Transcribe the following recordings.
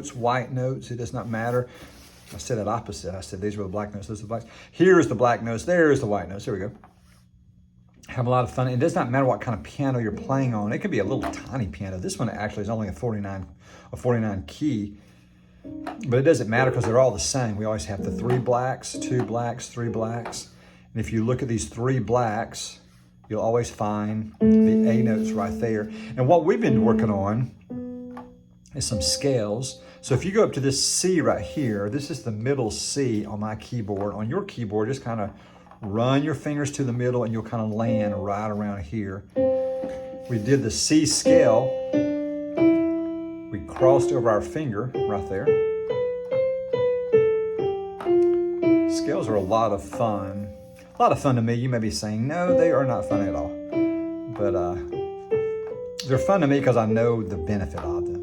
notes, white notes, it does not matter. I said it opposite. I said these were the black notes, those are the blacks. Here's the black notes, there's the white notes. There we go. Have a lot of fun. It does not matter what kind of piano you're playing on. It could be a little tiny piano. This one actually is only a 49 key, but it doesn't matter because they're all the same. We always have the 3 blacks, 2 blacks, 3 blacks. And if you look at these 3 blacks, you'll always find the A notes right there. And what we've been working on is some scales. So if you go up to this C right here, this is the middle C on my keyboard. On your keyboard, just kind of run your fingers to the middle and you'll kind of land right around here. We did the C scale. We crossed over our finger right there. Scales are a lot of fun. A lot of fun to me. You may be saying, no, they are not fun at all. But they're fun to me because I know the benefit of them.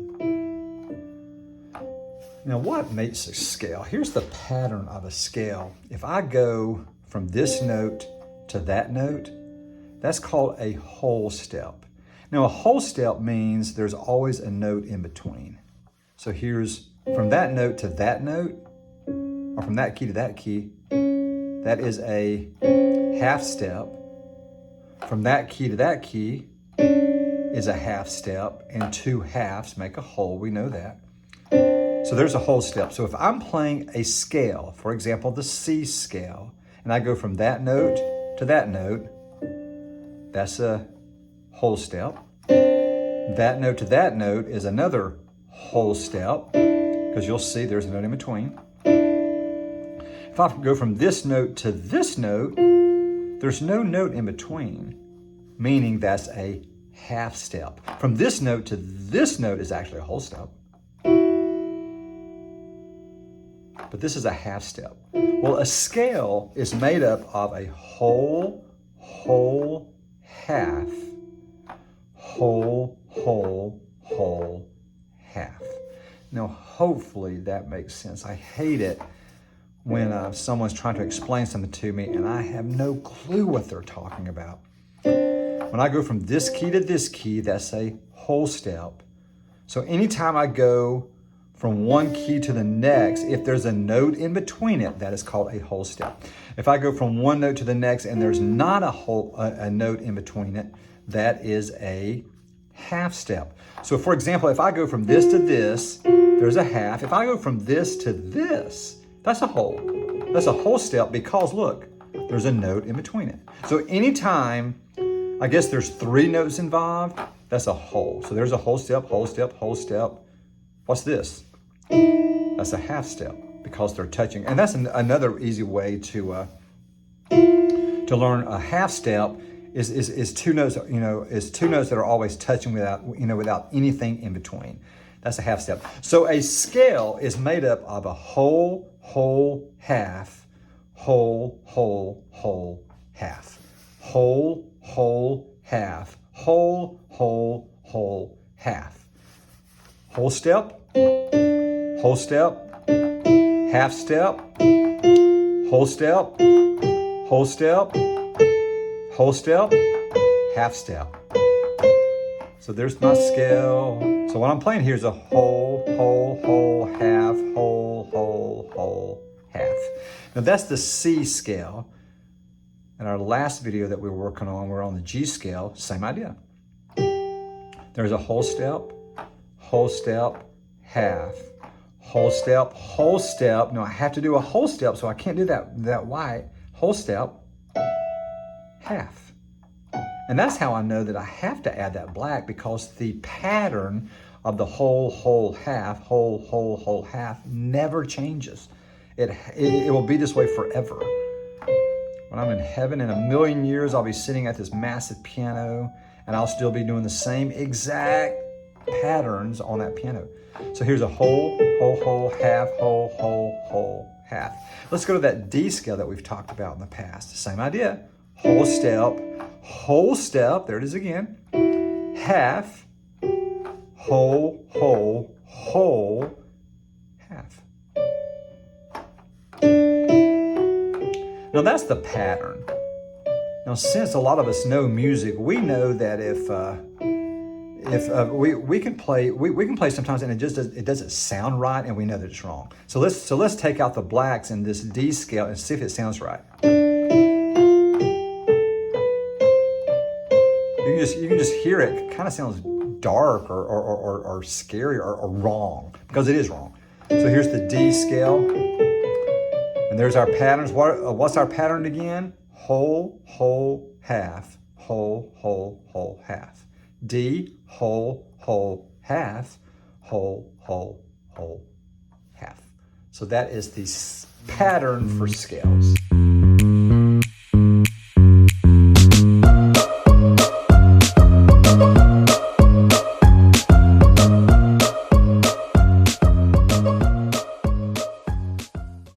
Now, what makes a scale? Here's the pattern of a scale. If I go from this note to that note, that's called a whole step. Now, a whole step means there's always a note in between. So here's from that note to that note, or from that key to that key, that is a half step. From that key to that key is a half step, and 2 halves make a whole, we know that. So there's a whole step. So if I'm playing a scale, for example, the C scale, and I go from that note to that note, that's a whole step. That note to that note is another whole step, because you'll see there's a note in between. If I go from this note to this note, there's no note in between, meaning that's a half step. From this note to this note is actually a whole step. But this is a half step. Well, a scale is made up of a whole, half, whole, half. Now, hopefully that makes sense. I hate it when someone's trying to explain something to me and I have no clue what they're talking about. When I go from this key to this key, that's a whole step. So anytime I go from one key to the next, if there's a note in between it, that is called a whole step. If I go from one note to the next and there's not a note in between it, that is a half step. So for example, if I go from this to this, there's a half. If I go from this to this, that's a whole. That's a whole step because look, there's a note in between it. So anytime, I guess there's 3 notes involved, that's a whole. So there's a whole step, whole step, whole step. What's this? That's a half step because they're touching. And that's another easy way to learn a half step is 2 notes, is 2 notes that are always touching without anything in between. That's a half step. So a scale is made up of a whole, half, whole, half, whole, half, whole, half. Whole step, half step, whole step, half step. So there's my scale. So what I'm playing here is a whole, half, whole, half. Now that's the C scale. In our last video that we were working on, we're on the G scale, same idea. There's a whole step, half, whole step. No, I have to do a whole step, so I can't do that white. Whole step, half. And that's how I know that I have to add that black, because the pattern of the whole, half, whole, half never changes. It will be this way forever. When I'm in heaven in 1,000,000 years, I'll be sitting at this massive piano and I'll still be doing the same exact patterns on that piano. So here's a whole, half, whole, half. Let's go to that D scale that we've talked about in the past. Same idea. Whole step, there it is again. Half, whole, half. Now that's the pattern. Now since a lot of us know music, we know that if we can play sometimes and it doesn't sound right and we know that it's wrong. So let's take out the blacks in this D scale and see if it sounds right. You can just hear it. It kind of sounds dark or scary or wrong, because it is wrong. So here's the D scale, and there's our patterns. What's our pattern again? Whole, whole, half, whole, whole, whole, half. D, whole, whole, half, whole, whole, whole, half. So that is the pattern for scales.